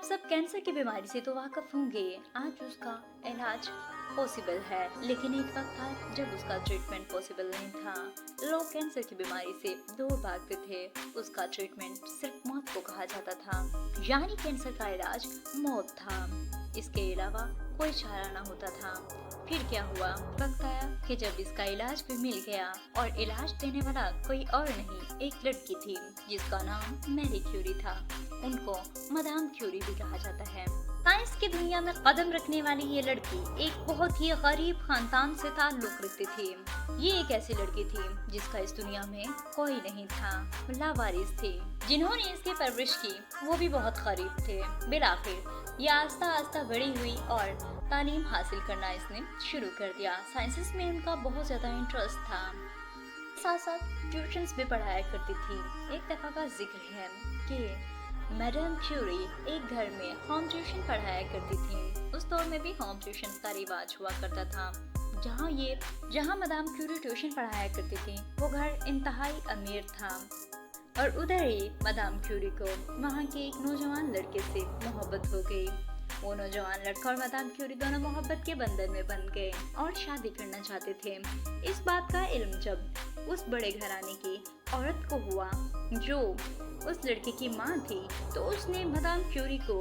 आप सब कैंसर की बीमारी से तो वाकिफ होंगे। आज उसका इलाज पॉसिबल है, लेकिन एक वक्त था जब उसका ट्रीटमेंट पॉसिबल नहीं था। लोग कैंसर की बीमारी से दूर भागते थे। उसका ट्रीटमेंट सिर्फ मौत को कहा जाता था, यानी कैंसर का इलाज मौत था। इसके अलावा कोई चारा ना होता था। फिर क्या हुआ? वक्त आया कि जब इसका इलाज भी मिल गया, और इलाज देने वाला कोई और नहीं, एक लड़की थी जिसका नाम मैरी क्यूरी था। उनको मदाम क्यूरी भी कहा जाता है। साइंस की दुनिया में कदम रखने वाली ये लड़की एक बहुत ही गरीब खानदान से ताल्लुक रखती थी। ये एक ऐसी लड़की थी जिसका इस दुनिया में कोई नहीं था, लावारिस थी। जिन्होंने इसकी परवरिश की वो भी बहुत गरीब थे। बिलाखिर ये आस्ता आस्ता बड़ी हुई और तालीम हासिल करना इसने शुरू कर दिया। साइंसेस में इनका बहुत ज्यादा इंटरेस्ट था। साथ साथ ट्यूशंस भी पढ़ाया करती थी। एक दफा का जिक्र है कि मैडम क्यूरी एक घर में होम ट्यूशन पढ़ाया करती थी। उस दौर में भी होम ट्यूशन का रिवाज हुआ करता था। जहाँ मदाम क्यूरी ट्यूशन पढ़ाया करती थी वो घर इंतहाई अमीर था, और उधर ही मदाम क्यूरी को वहाँ के एक नौजवान लड़के से मोहब्बत हो गई। वो नौजवान लड़का और मदाम क्यूरी दोनों मोहब्बत के बंधन में बंध गए और शादी करना चाहते थे। इस बात का इल्म जब उस बड़े घराने की औरत को हुआ जो उस लड़के की माँ थी, तो उसने मदाम क्यूरी को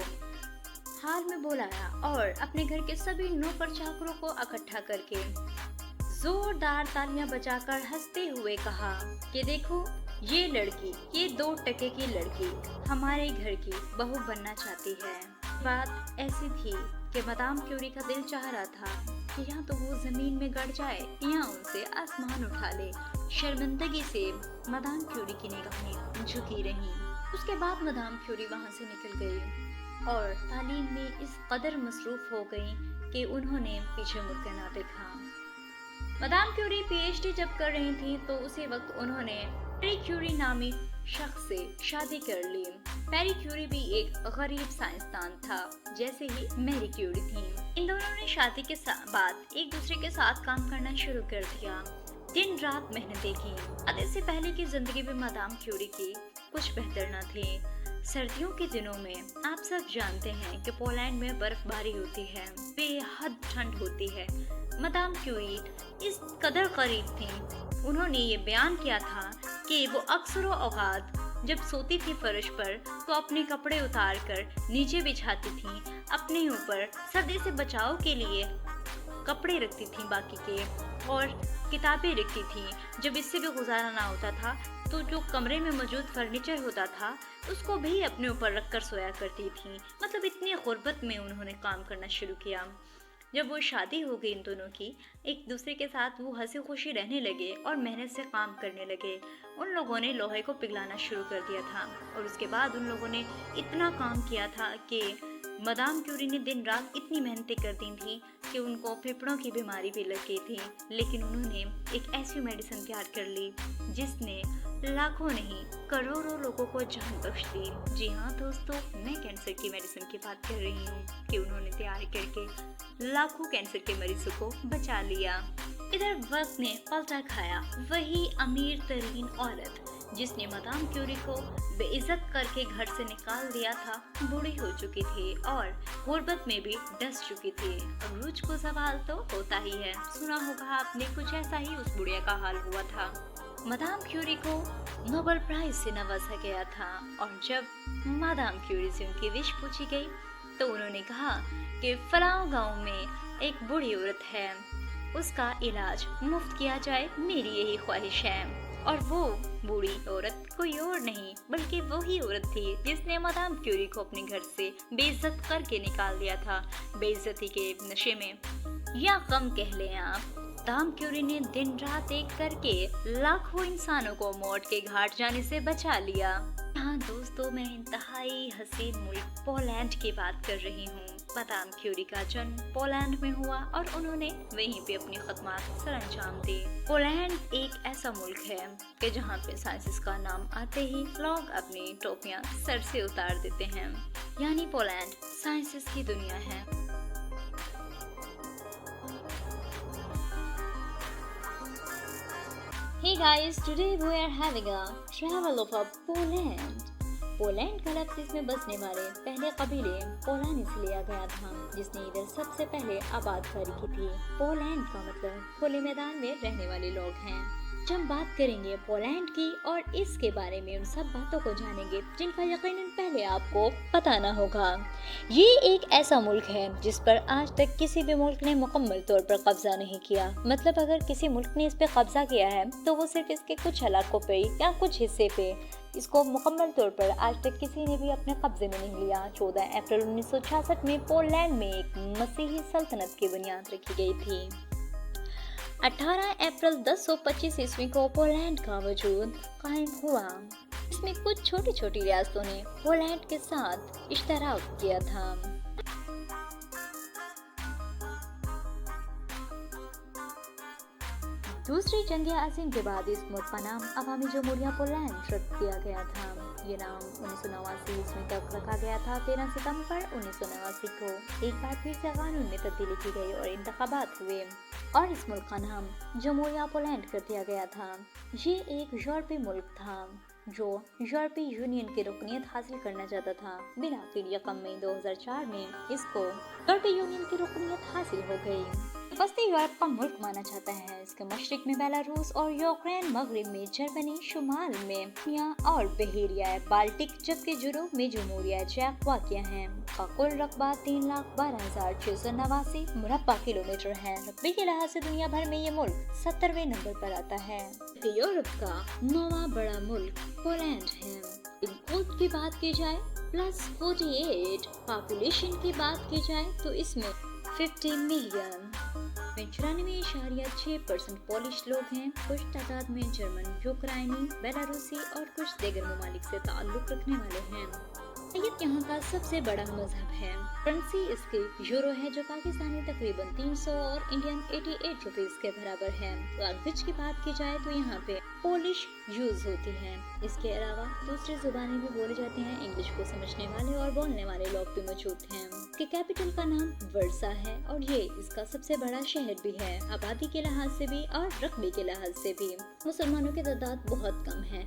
हाल में बुलाया और अपने घर के सभी नौकर चाकरों को इकट्ठा करके जोरदार तालियां बजाकर हंसते हुए कहा कि देखो, ये लड़की, ये 2 टके की लड़की हमारे घर की बहू बनना चाहती है। बात ऐसी थी कि मदाम क्यूरी का दिल चाह रहा था कि या तो वो जमीन में गड़ जाए या उनसे आसमान उठा ले। शर्मिंदगी से मदाम क्यूरी की निगाहें झुकी रहीं। उसके बाद मदाम क्यूरी वहाँ से निकल गई और तालीम में इस कदर मसरूफ हो गई कि उन्होंने पीछे मुड़कर ना देखा। मदाम क्यूरी पीएचडी जब कर रही थी तो उसी वक्त उन्होंने मैरी क्यूरी नामी शख्स से शादी कर ली। मैरी क्यूरी भी एक गरीब साइंसदान था, जैसे ही मैरी क्यूरी थी। इन दोनों ने शादी के बाद एक दूसरे के साथ काम करना शुरू कर दिया। दिन रात मेहनतें की। शादी से पहले की जिंदगी भी मदाम क्यूरी की कुछ बेहतर न थी। सर्दियों के दिनों में आप सब जानते हैं कि पोलैंड में बर्फबारी होती है, बेहद ठंड होती है। मदाम क्यूरी इस कदर करीब थी, उन्होंने ये बयान किया था कि वो अक्सर औकात जब सोती थी फर्श पर तो अपने कपड़े उतार कर नीचे बिछाती थी। अपने ऊपर सर्दी से बचाव के लिए कपड़े रखती थी बाकी के, और किताबें रखती थी। जब इससे भी गुजारा ना होता था तो जो कमरे में मौजूद फर्नीचर होता था उसको भी अपने ऊपर रखकर सोया करती थी। मतलब इतनी गुर्बत में उन्होंने काम करना शुरू किया। जब वो शादी हो गई इन दोनों की, एक दूसरे के साथ वो हंसी खुशी रहने लगे और मेहनत से काम करने लगे। उन लोगों ने लोहे को पिघलाना शुरू कर दिया था, और उसके बाद उन लोगों ने इतना काम किया था कि मदाम क्यूरी ने दिन रात इतनी मेहनतें कर दी थी कि उनको फेफड़ों की बीमारी भी लग गई थी। लेकिन उन्होंने एक ऐसी मेडिसिन तैयार कर ली जिसने लाखों नहीं करोड़ों लोगों को जान बख्श दी। जी हाँ दोस्तों, मैं कैंसर की मेडिसिन की बात कर रही हूँ कि उन्होंने तैयार करके लाखों कैंसर के मरीजों को बचा लिया। इधर वक्त ने पलटा खाया। वही अमीर तरीन औरत जिसने मदाम क्यूरी को बेइज्जत करके घर से निकाल दिया था, बूढ़ी हो चुकी थी और गुर्बत में भी डस चुकी थी। अरूज को सवाल तो होता ही है, सुना होगा आपने, कुछ ऐसा ही उस बुढ़िया का हाल हुआ था। मदाम क्यूरी को नोबेल प्राइज से नवाजा गया था, और जब मदाम क्यूरी से उनकी विश पूछी गई तो उन्होंने कहा कि फलां गांव में एक बूढ़ी औरत है, उसका इलाज मुफ्त किया जाए, मेरी यही ख्वाहिश है। और वो बूढ़ी औरत कोई और नहीं बल्कि वही औरत थी जिसने मदाम क्यूरी को अपने घर से बेइज्जत करके निकाल दिया था, बेइज्जती के नशे में, या गम कह लें आप। मदाम क्यूरी ने दिन रात एक करके लाखों इंसानों को मौत के घाट जाने से बचा लिया। हाँ दोस्तों, मैं इंतहाई हसीन मुल्क पोलैंड की बात कर रही हूँ। मदाम क्यूरी का जन्म पोलैंड में हुआ और उन्होंने वहीं पे अपनी खदमात सरअंजाम दी। पोलैंड एक ऐसा मुल्क है कि जहाँ पे साइंसिस का नाम आते ही लोग अपनी टोपियाँ सर से उतार देते हैं, यानी पोलैंड साइंसिस की दुनिया है। Hey guys, today we are having a travel of Poland. Poland का लफ्ज इसमें बसने वाले पहले कबीले पोलानी से लिया गया था, जिसने इधर सबसे पहले आबादकारी की थी। पोलैंड का मतलब खुले मैदान में रहने वाले लोग हैं। जब हम बात करेंगे पोलैंड की और इसके बारे में उन सब बातों को जानेंगे जिनका यकीनन पहले आपको पता ना होगा। ये एक ऐसा मुल्क है जिस पर आज तक किसी भी मुल्क ने मुकम्मल तौर पर कब्जा नहीं किया। मतलब अगर किसी मुल्क ने इस पे कब्जा किया है तो वो सिर्फ इसके कुछ इलाकों पे या कुछ हिस्से पे, इसको मुकम्मल तौर पर आज तक किसी ने भी अपने कब्जे में नहीं लिया। 14 अप्रैल 1966 में पोलैंड में एक मसीही सल्तनत की बुनियाद रखी गई थी। 18 अप्रैल 1025 ईस्वी को पोलैंड का वजूद कायम हुआ। इसमें कुछ छोटी छोटी रियासतों ने पोलैंड के साथ इश्तराक किया था। दूसरी जंग अज़ीम के बाद इस मुल्क का नाम अवामी जमहूरिया पोलैंड रख दिया गया था। ये नाम 1989 ईस्वी तक रखा गया था। 13 सितंबर 1989 को एक बार फिर से कानून में तब्दीली की गई और इंतखाबात हुए और इस मुल्क का नाम जमहूरिया पोलैंड कर दिया गया था। ये एक यूरोपीय मुल्क था जो यूरोपीय यूनियन की रुकनीत हासिल करना चाहता था। बिलाखिर यकम मई 2004 में इसको यूरोपीय यूनियन की रुकनीत हासिल हो गई। वस्ती यूरोप का मुल्क माना जाता है। इसके मशरिक में बेलारूस और यूक्रेन, मगरिब में जर्मनी, शुमाल में रुमानिया और बहेरिया बाल्टिक, जबकि जुनूब में जमहूरिया चेक वाक़िया है। का कुल रकबा 3,12,689 मुरब्बा किलोमीटर है। रकबे के लिहाज से दुनिया भर में ये मुल्क 70वें नंबर पर आता है। यूरोप का 9वां बड़ा मुल्क पोलैंड है। इनपुट की बात की जाए +48, पॉपुलेशन की बात की जाए तो इसमें 50 मिलियन में 94.6% पोलिश लोग हैं। कुछ तादाद में जर्मन, यूक्राइनी, बेलारूसी और कुछ दीगर ममालिक से ताल्लुक रखने वाले हैं। ये यहाँ का सबसे बड़ा मजहब है। करेंसी इसकी यूरो है जो पाकिस्तानी तकरीबन 300 और इंडियन 88 रुपीस के बराबर है। लैंग्वेज की बात की जाए तो यहाँ पे पोलिश यूज होती है। इसके अलावा दूसरी जुबानें भी बोली जाती हैं। इंग्लिश को समझने वाले और बोलने वाले लोग भी मौजूद हैं। इसके कैपिटल का नाम वर्सा है और ये इसका सबसे बड़ा शहर भी है। आबादी के लिहाज से भी और रकबे के लिहाज से भी मुसलमानों की तादाद बहुत कम है।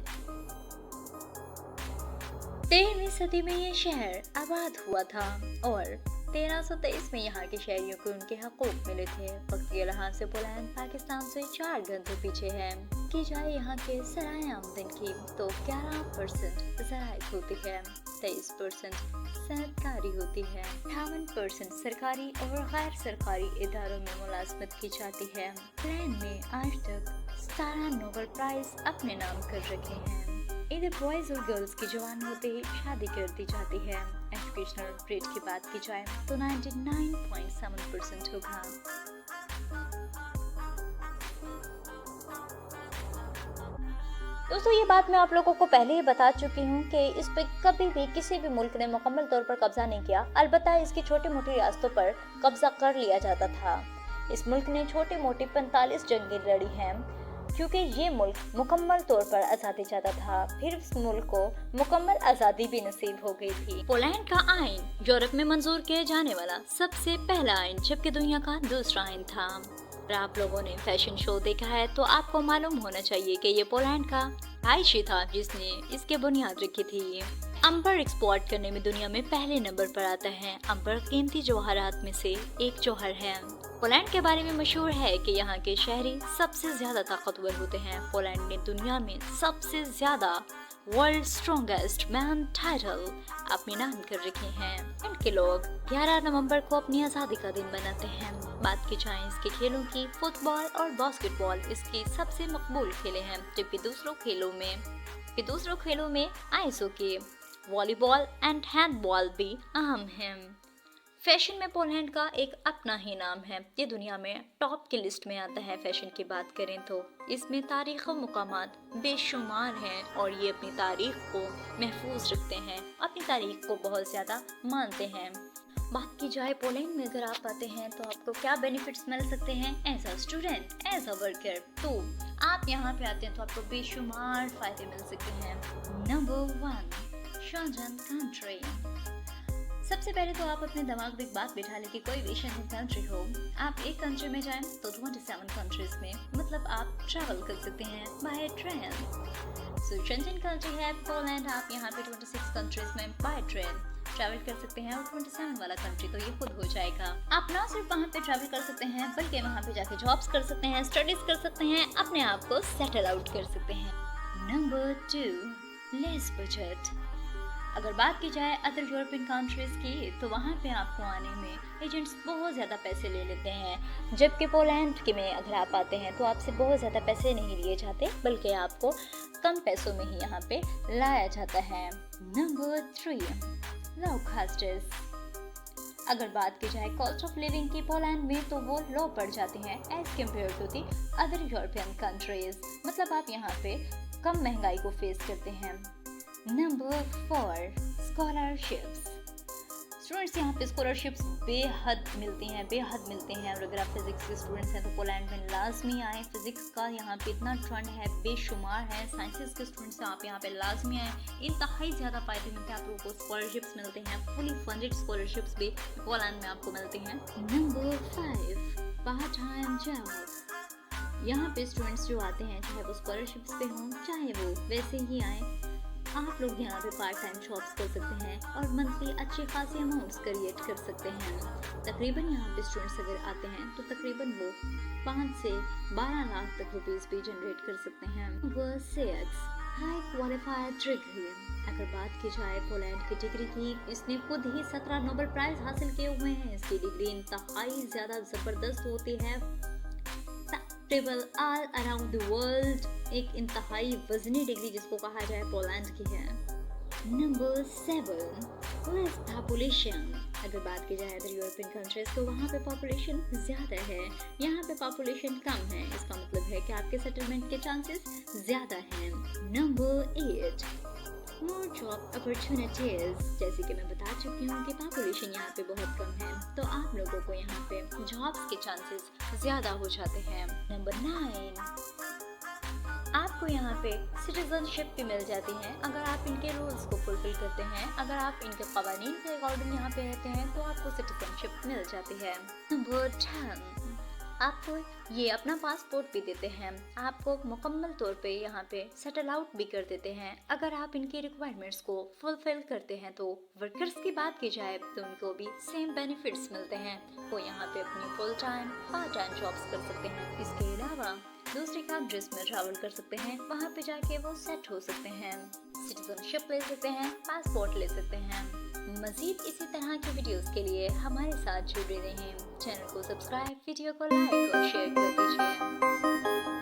13वीं सदी में ये शहर आबाद हुआ था और 1323 में यहाँ के शहरियों को उनके हकूक मिले थे। वक्त के लिहाज से पोलैंड पाकिस्तान से 4 घंटे पीछे है। की जाए यहाँ के सराय आमदन की तो 11% ज़राइत होती है, 23% सरकारी होती है, 58% सरकारी और गैर सरकारी इदारों में मुलाजमत की जाती है। पोलैंड में आज तक 17 नोबेल प्राइज अपने नाम कर रखे हैं। इधर बॉयज और गर्ल्स की जवान होते ही शादी कर दी जाती है। एजुकेशनल रेट की बात की जाए तो 99.7% होगा। दोस्तों, ये बात मैं आप लोगों को पहले ही बता चुकी हूँ कि इस पे कभी भी किसी भी मुल्क ने मुकम्मल तौर पर कब्जा नहीं किया। अलबत्ता इसकी छोटी मोटी रियासतों पर कब्जा कर लिया जाता था। इस मुल्क ने छोटी मोटी 45 जंगें लड़ी हैं क्योंकि ये मुल्क मुकम्मल तौर पर आज़ादी चाहता था। फिर इस मुल्क को मुकम्मल आज़ादी भी नसीब हो गई थी। पोलैंड का आइन यूरोप में मंजूर किया जाने वाला सबसे पहला आइन, जबकि दुनिया का दूसरा आइन था। अगर आप लोगों ने फैशन शो देखा है तो आपको मालूम होना चाहिए कि ये पोलैंड का आयशी था जिसने इसके बुनियाद रखी थी। अंबर एक्सपोर्ट करने में दुनिया में पहले नंबर पर आता है। अंबर कीमती जवाहरात में से एक जौहर है। पोलैंड के बारे में मशहूर है कि यहाँ के शहरी सबसे ज्यादा ताकतवर होते हैं। पोलैंड ने दुनिया में सबसे ज्यादा वर्ल्ड स्ट्रॉन्गेस्ट मैन टाइटल अपने नाम कर रखे हैं। इनके लोग 11 नवंबर को अपनी आज़ादी का दिन बनाते हैं। बात की जाए इसके खेलों की, फुटबॉल और बास्केटबॉल इसकी सबसे मकबूल खेले हैं, जबकि दूसरों खेलों में ice hockey, volleyball and handball भी अहम हैं। फैशन में पोलैंड का एक अपना ही नाम है। ये दुनिया में टॉप की लिस्ट में आता है। फैशन की बात करें तो इसमें तारीख़ और मुकामात बेशुमार हैं और ये अपनी तारीख को महफूज रखते हैं, अपनी तारीख को बहुत ज़्यादा मानते हैं। बात की जाए पोलैंड में अगर आप आते हैं तो आपको क्या बेनिफिट्स मिल सकते हैं as a student, as a worker. तो आप यहाँ पे आते हैं तो आपको बेशुमार फ़ायदे मिल सकते हैं। Number 1, Schengen country. सबसे पहले तो आप अपने दिमाग में एक बात बिठा लें कि कोई भी एशियन कंट्री हो, आप एक कंट्री में जाएं तो 27 कंट्रीज में मतलब आप ट्रैवल कर सकते हैं by train. So Schengen country है पोलैंड, आप यहाँ पे 26 कंट्रीज में बाय ट्रेन ट्रैवल कर सकते हैं। और 27 वाला कंट्री तो ये खुद हो जाएगा। आप ना सिर्फ वहाँ पे ट्रैवल कर सकते हैं बल्कि वहाँ पे जाके जॉब्स कर सकते हैं, स्टडीज कर सकते हैं, अपने आप को सेटल आउट कर सकते हैं। Number 2, less budget. अगर बात की जाए अदर यूरोपियन कंट्रीज की तो वहाँ पे आपको आने में एजेंट्स बहुत ज़्यादा पैसे ले लेते हैं, जबकि पोलैंड के में अगर आप आते हैं तो आपसे बहुत ज़्यादा पैसे नहीं लिए जाते बल्कि आपको कम पैसों में ही यहाँ पे लाया जाता है। Number 3, low costs. अगर बात की जाए कॉस्ट ऑफ लिविंग की पोलैंड में तो वो लो पड़ जाते हैं as compare to the other European countries, मतलब आप यहाँ पे कम महंगाई को फेस करते हैं। Number 4, scholarships. स्टूडेंट्स यहाँ पे स्कॉलरशिप्स बेहद मिलती हैं और अगर आप फिजिक्स के स्टूडेंट्स हैं तो पोलैंड में लाजमी आए। फिजिक्स का यहाँ पे इतना ट्रेंड है, बेशुमार है। साइंसेस के स्टूडेंट्स हैं, आप यहाँ पे लाजमी आए। इंतहाई ज़्यादा फायदे मिलते हैं, आप लोगों को स्कॉलरशिप्स मिलते हैं, फुली फंडेड स्कॉलरशिप्स भी पोलैंड में आपको मिलते हैं। Number 5, part time job. यहाँ पे स्टूडेंट्स जो आते हैं चाहे वो स्कॉलरशिप्स पे हों चाहे वो वैसे ही आए, आप लोग यहाँ पे पार्ट टाइम जॉब्स कर सकते हैं और मंथली अच्छे खासे अमाउंट्स क्रिएट कर सकते हैं। तकरीबन यहाँ पे स्टूडेंट्स अगर आते हैं तो तकरीबन वो 5 से 12 लाख तक रुपीस भी जनरेट कर सकते हैं। Number 6, high qualified degree. अगर बात की जाए पोलैंड की डिग्री की, इसने खुद ही 17 नोबेल प्राइज हासिल किए हुए हैं। इसकी डिग्री इंतहाई ज़्यादा ज़बरदस्त होती है, travel all around the world, एक इंतहाई वजनी डिग्री जिसको कहा जाए पोलैंड की है। Number 7, less population. अगर बात की जाए अदर यूरोपियन कंट्रीज तो वहाँ पे पॉपुलेशन ज़्यादा है, यहाँ पे पॉपुलेशन कम है। इसका मतलब है कि आपके सेटलमेंट के चांसेस ज़्यादा हैं। Number 8, more job opportunities. जैसे कि मैं बता चुकी हूँ कि पॉपुलेशन यहाँ पे बहुत कम है तो आप लोगों को यहाँ पे जॉब्स के चांसेस ज़्यादा हो जाते हैं। नंबर 9, आपको यहाँ पे सिटीजनशिप भी मिल जाती है अगर आप इनके रूल्स को फुलफिल करते हैं। अगर आप इनके कवानीन के अकॉर्डिंग यहाँ पे रहते हैं तो आपको सिटीजनशिप मिल जाती है। नंबर 10, आपको ये अपना पासपोर्ट भी देते हैं, आपको मुकम्मल तौर पे यहाँ पे सेटल आउट भी कर देते हैं अगर आप इनकी रिक्वायरमेंट्स को फुलफिल करते हैं। तो वर्कर्स की बात की जाए तो उनको भी सेम बेनिफिट्स मिलते हैं, वो यहाँ पे अपनी full time part time jobs कर सकते हैं। इसके अलावा दूसरी कंट्रीज में ट्रैवल कर सकते हैं, वहाँ पे जाके वो सेट हो सकते हैं, सिटीजनशिप ले सकते हैं, पासपोर्ट ले सकते हैं। मजीद इसी तरह की वीडियोस के लिए हमारे साथ जुड़े रहें। चैनल को सब्सक्राइब, वीडियो को लाइक और शेयर कर दीजिए।